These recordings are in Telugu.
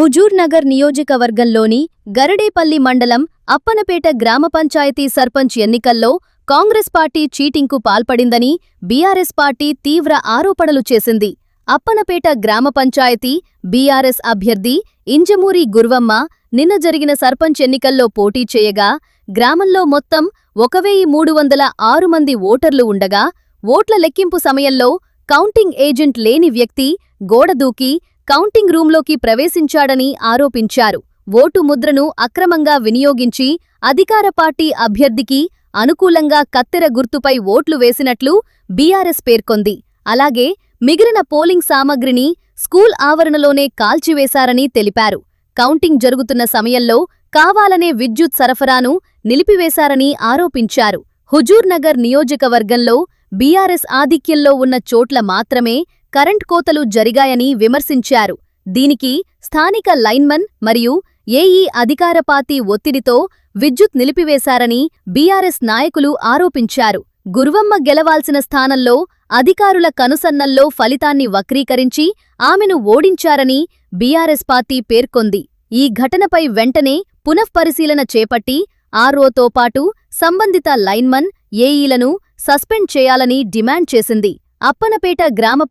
హుజూర్ నగర్ నియోజకవర్గంలోని గరడేపల్లి మండలం అప్పనపేట గ్రామ పంచాయతీ సర్పంచ్ ఎన్నికల్లో కాంగ్రెస్ పార్టీ చీటింగ్కు పాల్పడిందని బీఆర్ఎస్ పార్టీ తీవ్ర ఆరోపణలు చేసింది. అప్పనపేట గ్రామ పంచాయతీ బీఆర్ఎస్ అభ్యర్థి ఇంజమూరి గుర్వమ్మ నిన్న జరిగిన సర్పంచ్ ఎన్నికల్లో పోటీ చేయగా గ్రామంలో మొత్తం 1306 మంది ఓటర్లు ఉండగా ఓట్ల లెక్కింపు సమయంలో కౌంటింగ్ ఏజెంట్ లేని వ్యక్తి గోడ దూకి కౌంటింగ్ రూంలోకి ప్రవేశించాడని ఆరోపించారు. ఓటు ముద్రను అక్రమంగా వినియోగించి అధికార పార్టీ అభ్యర్థికి అనుకూలంగా కత్తెర గుర్తుపై ఓట్లు వేసినట్లు బీఆర్ఎస్ పేర్కొంది. అలాగే మిగిలిన పోలింగ్ సామగ్రిని స్కూల్ ఆవరణలోనే కాల్చివేశారని తెలిపారు. కౌంటింగ్ జరుగుతున్న సమయంలో కావాలనే విద్యుత్ సరఫరాను నిలిపివేశారని ఆరోపించారు. హుజూర్ నగర్ నియోజకవర్గంలో బీఆర్ఎస్ ఆధిక్యంలో ఉన్న చోట్ల మాత్రమే కరెంట్ కోతలు జరిగాయని విమర్శించారు. దీనికి స్థానిక లైన్మన్ మరియు ఏఈ అధికార పార్టీ ఒత్తిడితో విద్యుత్ నిలిపివేశారని బీఆర్ఎస్ నాయకులు ఆరోపించారు. గుర్వమ్మ గెలవాల్సిన స్థానంలో అధికారుల కనుసన్నల్లో ఫలితాన్ని వక్రీకరించి ఆమెను ఓడించారని బీఆర్ఎస్ పార్టీ పేర్కొంది. ఈ ఘటనపై వెంటనే పునఃపరిశీలన చేపట్టి ఆర్ఓతో పాటు సంబంధిత లైన్మన్, ఏఈలను సస్పెండ్ చేయాలని డిమాండ్ చేసింది. అప్పనపేట గ్రామ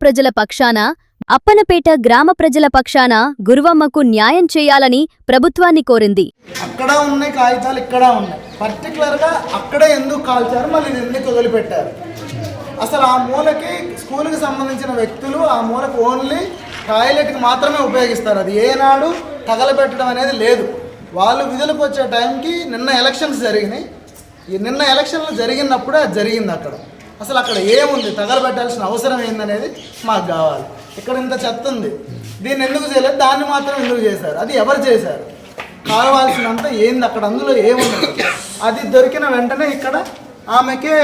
ప్రజల పక్షాన గుర్వమ్మకు న్యాయం చేయాలని ప్రభుత్వాన్ని కోరింది. అక్కడ ఉన్నాయి కాగితాలు, ఇక్కడ ఉన్నాయి. పర్టికులర్గా అక్కడే ఎందుకు కాల్చారు, మళ్ళీ ఎందుకు వదిలిపెట్టారు? అసలు ఆ మూలకి స్కూల్కి సంబంధించిన వ్యక్తులు ఆ మూలకు ఓన్లీ టాయిలెట్కి మాత్రమే ఉపయోగిస్తారు. అది ఏనాడు తగలబెట్టడం అనేది లేదు. వాళ్ళు విధులకు వచ్చే టైంకి నిన్న ఎలక్షన్స్ జరిగినాయి. ఈ నిన్న ఎలక్షన్లు జరిగినప్పుడే అది జరిగింది. అసలు అక్కడ ఏముంది, తగలబెట్టాల్సిన అవసరం ఏందనేది మాకు కావాలి. ఇక్కడ ఇంత చెత్త ఉంది, దీన్ని ఎందుకు చేయలేదు, దాన్ని మాత్రం ఎందుకు చేశారు, అది ఎవరు చేశారు, కావాల్సినంత ఏంది అక్కడ, అందులో ఏముంది. అది దొరికిన వెంటనే ఇక్కడ ఆమెకే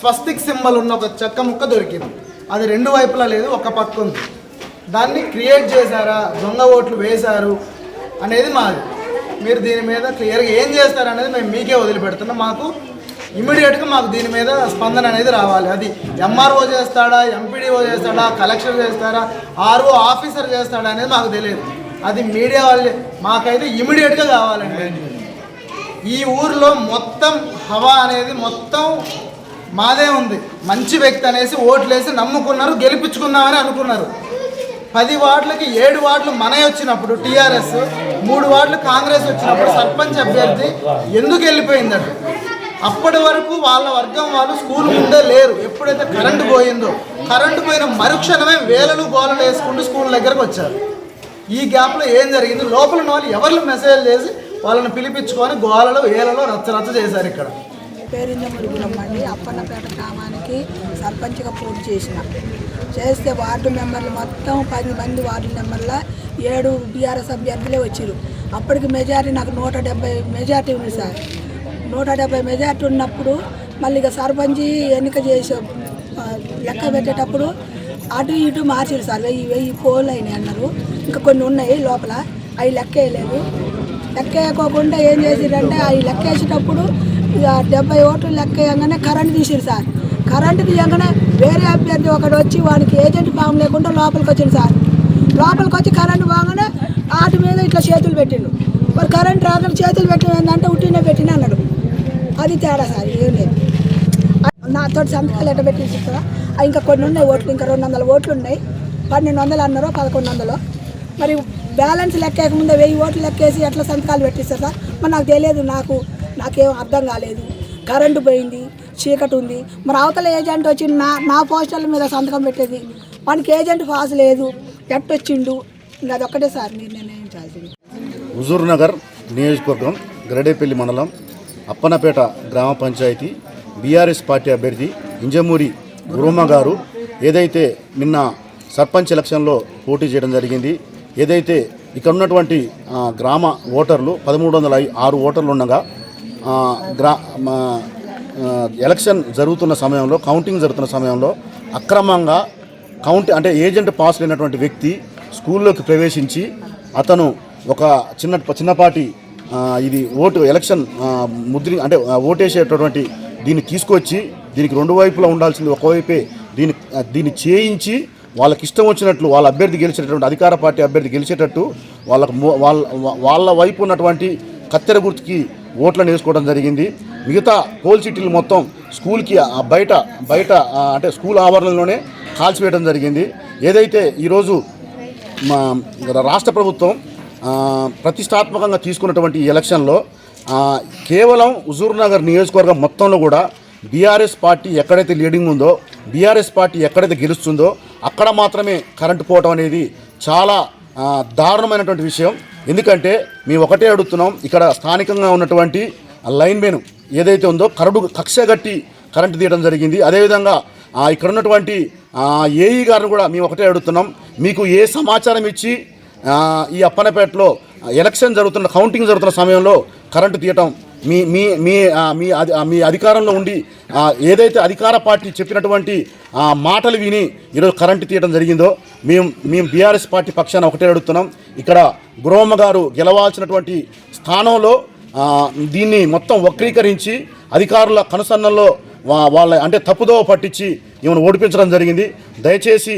స్వస్తిక్ సింబల్ ఉన్న ఒక చెక్క ముక్క దొరికింది. అది రెండు వైపులా లేదు, ఒక పక్క ఉంది. దాన్ని క్రియేట్ చేశారా, దొంగ ఓట్లు వేశారు అనేది మాది. మీరు దీని మీద క్లియర్గా ఏం చేస్తారు అనేది మేము మీకే వదిలిపెడుతున్నాం. మాకు ఇమీడియట్గా మాకు దీని మీద స్పందన అనేది రావాలి. అది ఎంఆర్ఓ చేస్తాడా, ఎంపీడీఓ చేస్తాడా, కలెక్టర్ చేస్తారా, ఆర్ఓ ఆఫీసర్ చేస్తాడా అనేది మాకు తెలియదు. అది మీడియా వాళ్ళు మాకైతే ఇమీడియట్గా కావాలండి. ఈ ఊరిలో మొత్తం హవా అనేది మొత్తం మాదే ఉంది. మంచి వ్యక్తి అనేసి ఓట్లేసి నమ్ముకున్నారు, గెలిపించుకుందామని అనుకున్నారు. 10 వార్డులకి 7 వార్డులు మనవి వచ్చినప్పుడు టీఆర్ఎస్, 3 వార్డులు కాంగ్రెస్ వచ్చినప్పుడు సర్పంచ్ అభ్యర్థి ఎందుకు వెళ్ళిపోయిందట? అప్పటి వరకు వాళ్ళ వర్గం వాళ్ళు స్కూల్ ముందే లేరు. ఎప్పుడైతే కరెంటు పోయిందో, కరెంటు పోయిన మరుక్షణమే వేలలు గోలలు వేసుకుంటూ స్కూల్ దగ్గరకు వచ్చారు. ఈ గ్యాప్లో ఏం జరిగింది? లోపల వాళ్ళు ఎవరు మెసేజ్ చేసి వాళ్ళని పిలిపించుకొని గోలలో వేలలో రచ్చ చేశారు. ఇక్కడ పేరింజమూరి గుర్వమ్మ అండి. అప్పన్నపేట గ్రామానికి సర్పంచ్గా పోటీ చేస్తే వార్డు మెంబర్లు మొత్తం 10 మంది వార్డు మెంబర్ల 7 బీఆర్ఎస్ అభ్యర్థులే వచ్చారు. అప్పటికి మెజారిటీ నాకు 170 మెజారిటీ ఉంది సార్. 170 మెజారిటీ ఉన్నప్పుడు మళ్ళీ ఇక సర్పంచ్ ఎన్నిక చేసే లెక్క పెట్టేటప్పుడు అటు ఇటు మార్చారు సార్. 1000 పోలు అయినాయి అన్నారు. ఇంకా కొన్ని ఉన్నాయి లోపల, అవి లెక్క వేయలేదు. లెక్క వేయకోకుండా ఏం చేసిరంటే అవి లెక్క వేసేటప్పుడు 70 ఓట్లు లెక్క వేయగానే కరెంటు తీసిరు సార్. కరెంటు తీయగానే వేరే అభ్యర్థి ఒకటి వచ్చి వాడికి ఏజెంట్ ఫామ్ లేకుండా లోపలికి వచ్చింది సార్. లోపలికి వచ్చి కరెంటు బాగానే వాటి మీద ఇట్లా చేతులు పెట్టిండు. మరి కరెంట్ రాగానే చేతులు పెట్టిన ఏంటంటే ఉట్టినే పెట్టిన అన్నాడు. అది తేడా సార్, ఏం లేదు. నాతో సంతకాలు ఎట్ట పెట్టి కదా. ఇంకా కొన్ని ఉన్నాయి ఓట్లు, ఇంకా 200 ఓట్లు ఉన్నాయి. 1200 అన్నారో 1100. మరి బ్యాలెన్స్ లెక్కేయకముందే 1000 ఓట్లు లెక్కేసి ఎట్లా సంతకాలు పెట్టిస్తారు సార్? మరి నాకు తెలియదు, నాకేం అర్థం కాలేదు. కరెంటు పోయింది, చీకటి ఉంది. మరి అవతల ఏజెంట్ వచ్చి నా పోస్టర్ల మీద సంతకం పెట్టేది, వానికి ఏజెంట్ పాస్ లేదు, ఎట్టొచ్చిండు. ఇంకా అదొక్కటే సార్ మీరు నిర్ణయించాల్సింది. హుజూర్ నగర్ నియోజకవర్గం గరడేపల్లి మండలం అప్పనపేట గ్రామ పంచాయతీ బీఆర్ఎస్ పార్టీ అభ్యర్థి ఇంజమూరి గుర్వమ్మ గారు ఏదైతే నిన్న సర్పంచ్ ఎలక్షన్లో పోటీ చేయడం జరిగింది, ఏదైతే ఇక్కడ ఉన్నటువంటి గ్రామ ఓటర్లు 1306 ఓటర్లు ఉండగా ఎలక్షన్ జరుగుతున్న సమయంలో, కౌంటింగ్ జరుగుతున్న సమయంలో అక్రమంగా అంటే ఏజెంట్ పాస్ లేనటువంటి వ్యక్తి స్కూల్లోకి ప్రవేశించి అతను ఒక చిన్నపాటి ఇది ఎలక్షన్ అంటే ఓటేసేటటువంటి దీన్ని తీసుకొచ్చి దీనికి 2 వైపులా ఉండాల్సింది ఒకవైపే దీన్ని చేయించి వాళ్ళకి ఇష్టం వచ్చినట్లు వాళ్ళ అభ్యర్థి గెలిచేటటువంటి అధికార పార్టీ అభ్యర్థి గెలిచేటట్టు వాళ్ళ వైపు ఉన్నటువంటి కత్తెర గుర్తుకి ఓట్లను వేసుకోవడం జరిగింది. మిగతా పోల్ సిటీలు మొత్తం స్కూల్కి బయట అంటే స్కూల్ ఆవరణలోనే కాల్చివేయడం జరిగింది. ఏదైతే ఈరోజు మా రాష్ట్ర ప్రభుత్వం ప్రతిష్టాత్మకంగా తీసుకున్నటువంటి ఈ ఎలక్షన్లో కేవలం హుజూర్నగర్ నియోజకవర్గం మొత్తంలో కూడా బీఆర్ఎస్ పార్టీ ఎక్కడైతే లీడింగ్ ఉందో, బీఆర్ఎస్ పార్టీ ఎక్కడైతే గెలుస్తుందో అక్కడ మాత్రమే కరెంటు పోవటం అనేది చాలా దారుణమైనటువంటి విషయం. ఎందుకంటే మేము ఒకటే అడుగుతున్నాం, ఇక్కడ స్థానికంగా ఉన్నటువంటి లైన్మెన్ ఏదైతే ఉందో కక్షగట్టి కరెంటు తీయడం జరిగింది. అదేవిధంగా ఇక్కడ ఉన్నటువంటి ఏఈ గారిని కూడా మేము ఒకటే అడుగుతున్నాం, మీకు ఏ సమాచారం ఇచ్చి ఈ అప్పన్నపేటలో ఎలక్షన్ కౌంటింగ్ జరుగుతున్న సమయంలో కరెంటు తీయటం మీ అధికారంలో ఉండి ఏదైతే అధికార పార్టీ చెప్పినటువంటి మాటలు విని ఈరోజు కరెంటు తీయడం జరిగిందో మేము బీఆర్ఎస్ పార్టీ పక్షాన ఒకటే అడుగుతున్నాం. ఇక్కడ గురవమ్మ గారు గెలవాల్సినటువంటి స్థానంలో దీన్ని మొత్తం వక్రీకరించి అధికారుల కనుసన్నల్లో వాళ్ళ అంటే తప్పుదోవ పట్టించి ఈమెను ఓడిపించడం జరిగింది. దయచేసి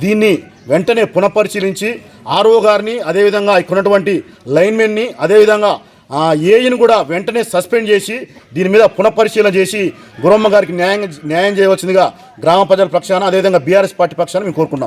దీన్ని వెంటనే పునఃపరిశీలించి ఆర్ఓ గారిని, అదేవిధంగా ఇక్కడ ఉన్నటువంటి లైన్మెన్ని, అదేవిధంగా ఏఈని కూడా వెంటనే సస్పెండ్ చేసి దీని మీద పునఃపరిశీలన చేసి గురమ్మ గారికి న్యాయం చేయవలసిందిగా గ్రామ ప్రజల పక్షాన, అదేవిధంగా బీఆర్ఎస్ పార్టీ పక్షాన మేము కోరుకుంటున్నాం.